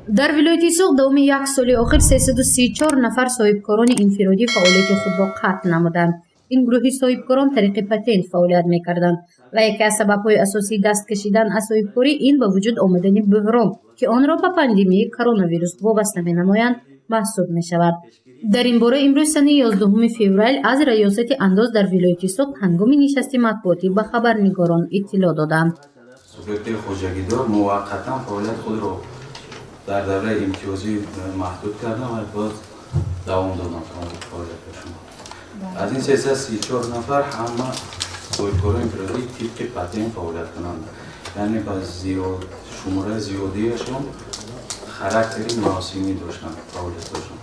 дар вилояти Суғд давоми як соли охир 334 нафар соҳибкорони инфиродӣ фаъолияти худро қатъ намуданд. ин гурӯҳи соҳибкорон тариқи патент фаъолият мекарданд ва яке аз сабабҳои асосии даст кашидан аз соҳибкорӣ ин ба вуҷуд омадани буҳрон ки онро ба пандемияи коронавирус вобаста менамоянд маҳсуб мешавад. дар ин бора имрӯз сани 11 феврал аз раёсати андоз дар вилояти Суғд ҳангоми нишасти матбуотӣ ба хабарнигорон иттилоъ доданд. субъектҳои хоҷагидор муваққатан фаъолияти худро дар давраи имтиёзӣ маҳдуд кардам ва боз давом додам фаъолияташон. аз ин 334 нафар ҳама соҳибкорони инфиродӣ тибқи патент фаъолият кунанд, яъне ба шумораи зиёдиашон характери мавсимӣ доштанд фаъолияташон.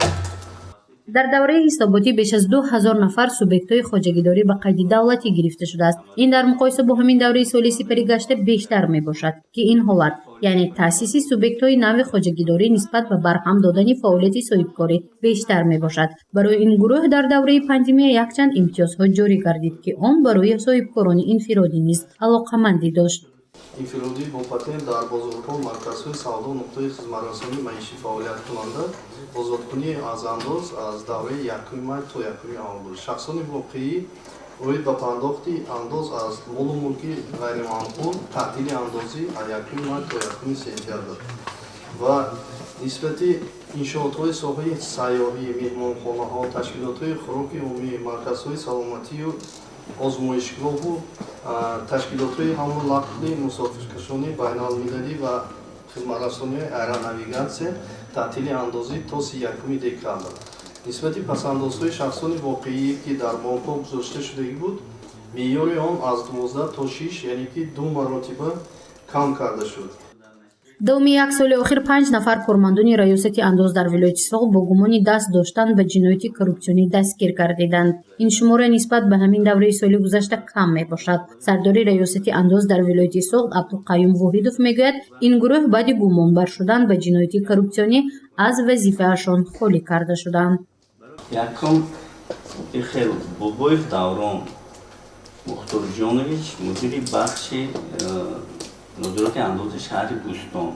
дар давраи ҳисоботӣ беш аз 2000 нафар субъектҳои хоҷагидорӣ ба қайди давлатӣ гирифта шудааст. ин дар муқоиса бо ҳамин давраи соли сипарӣ гашта бештар мебошад ки ин ҳолат яъне таъсиси субъектҳои нави хоҷагидорӣ нисбат ба барҳам додани фаъолияти соҳибкорӣ бештар мебошад. барои ин гурӯҳ дар давраи пандемия якчанд имтиёзҳо ҷорӣ гардид ки он барои соҳибкорони инфиродӣ низ алоқамандӣ дошт. инфиродӣ бо патент дар бозорҳо, марказҳои савдо, нуқтаи хизматрасонӣ маишӣ фаъолияткунанда озодкунӣ аз андоз аз давраи 1 май то 1 август. шахсони воқеӣ оид ба пардохти андоз аз молу мулки ғайриманқул таътили андозӣ аз 1 май то 1 сентябр ва нисбати иншоотҳои соҳаи сайёҳӣ, меҳмонхонаҳо, ташкилотҳои хӯроки умумӣ, марказҳои саломатию озмоишгоҳу ташкилотҳои ҳамлу нақли мусофиркашонӣ байналмилалӣ ва хизматрасонии аэронавигатсия таътили андозӣ то 31 декабр. нисбати пасандозҳои шахсони воқеӣ ки дар бонкҳо гузошта шудагӣ буд, меъёри он аз 12 то 6 яъне ки 2 маротиба кам карда шуд. давоми як соли охир 5 нафар кормандони раёсати андоз дар вилояти Суғд бо гумони даст доштан ба ҷинояти коррупсионӣ дастгир гардиданд. ин шумора нисбат ба ҳамин давраи соли гузашта кам мебошад. сардори раёсати андоз дар вилояти Суғд Абдуқайюм Воҳидов мегӯяд, ин гурӯҳ баъди гумонбар шудан ба ҷинояти коррупсионӣ аз вазифаашон холӣ карда шуданд. якум ихел бобоев Даврон Мухторҷонович, мудири бахши нозороти андози шаҳри Бӯстон.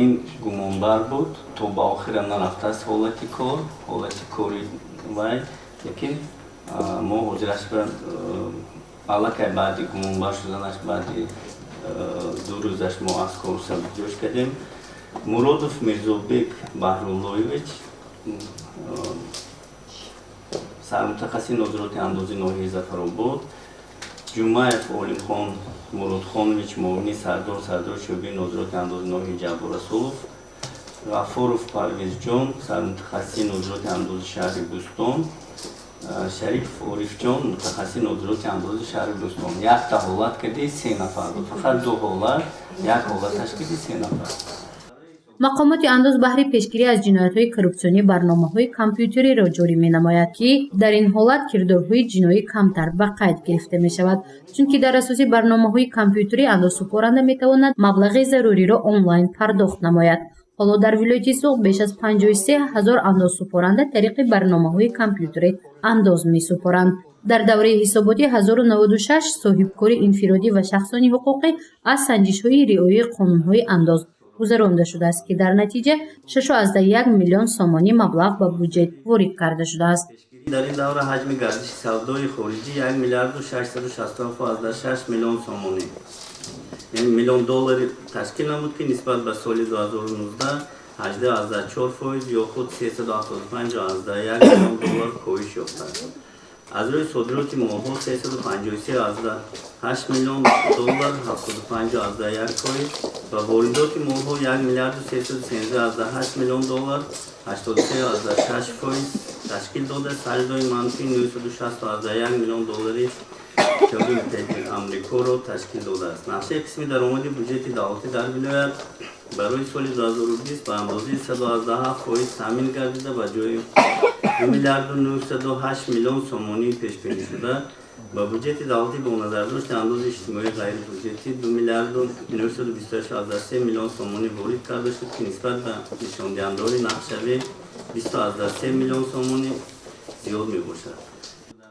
ин гумонбар буд, то ба охира нарафтааст ҳолати кори вай, лекин мо ҳозираш ба аллакай баъди гумонбар шуданаш баъди 2 рӯзаш мо аз кору сабукҷош кардем. Муродов Мирзобек Баҳруллоевич, сармутахассиси нозороти андози ноҳияи Зафаробод. ҷумаев Олимхон Муродхонович, муовини сардори шӯъбаи нозороти андози ноҳияи Ҷабрурасулов. Ғафуров Парвезҷон, сармутахассиси нозороти андози шаҳри Бӯстон. Шариф Орифҷон, мутахассиси нозороти андози шаҳри Бӯстон. якта ҳолат кардӣ 3 нафар буд, фақат 2 ҳолат, як ҳолаташ кардӣ 3 нафар. мақомоти андоз баҳри пешгирӣ аз ҷиноятҳои коррупсионӣ барномаҳои компютериро ҷорӣ менамояд ки дар ин ҳолат кирдорҳои ҷиноӣ камтар ба қайд гирифта мешавад, чунки дар асоси барномаҳои компютерӣ андозсупоранда метавонад маблағи заруриро онлайн пардохт намояд. ҳоло дар вилояти Суғд беш аз 53 000 андозсупоранда тариқи барномаҳои компютерӣ андоз месупоранд. дар давраи ҳисоботӣ 1096 соҳибкори инфиродӣ ва шахсони ҳуқуқӣ аз санҷишҳои риояи қонунҳои андоз гузаронда шудааст ки дар натиҷа 6.1 миллион сомонӣ маблағ ба бюҷет ворид карда шудааст. дар ин давра ҳаҷми гардиши савдои хориҷӣ 1 миллиарду 667,6 миллион сомонӣ, яъне миллион доллари ташкил намуд ки нисбат ба соли 2019 18,4% ё худ 375,1 миллион доллар коҳиш ёфтааст. аз рӯи содироти молҳо 353,8 миллион доллар 75,1% ва воридоти молҳо 1 миллиарду 313,8 миллион доллар 83,6% ташкил дода саҷдои манфии 960,1 миллион доллари ҷоҳи муттаҳидаи амрикоро ташкил додааст. нақшаи қисми даромади бюҷети давлатӣ дар вилоят барои соли 2020 ба андозаи 117% таъмин гардида ба ҷои 2 миллиарду 908 миллион сомонӣ пешбинӣ шуда ба бюҷети давлатӣ бо назардошти андози иҷтимоии ғайрибюҷетӣ 2 миллиарду 928,3 миллион сомонӣ ворид карда шуд ки нисбат ба нишондиҳандори нақшавӣ 20,3 миллион сомонӣ зиёд мебошад.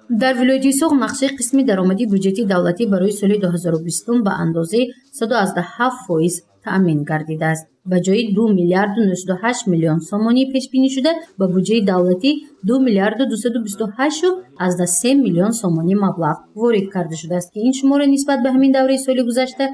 дар вилояти Соғ нақшаи қисми даромади бюджети давлатӣ барои соли 2020 ба андозаи 117% таъмин гардидааст. ба ҷои 2 миллиарду 98 миллион сомонӣ пешбинӣ шуда, ба буҷаи давлатӣ 2 миллиарду 228,3 миллион сомонӣ маблағ ворид карда шудааст, ки ин шумора нисбат ба ҳамин давраи соли гузашта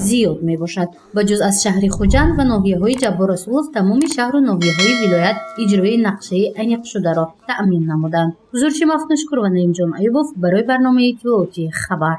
зиёд мебошад. ба ҷуз аз шаҳри Хуҷанд ва ноҳияҳои Ҷаббор Расулов, тамоми шаҳру ноҳияҳои вилоят иҷрои нақшаи айниқшударо таъмин намуданд. ҳузурчи Мафтуншукур ва Наимҷон Аюбов барои барномаи иттилооти Хабар.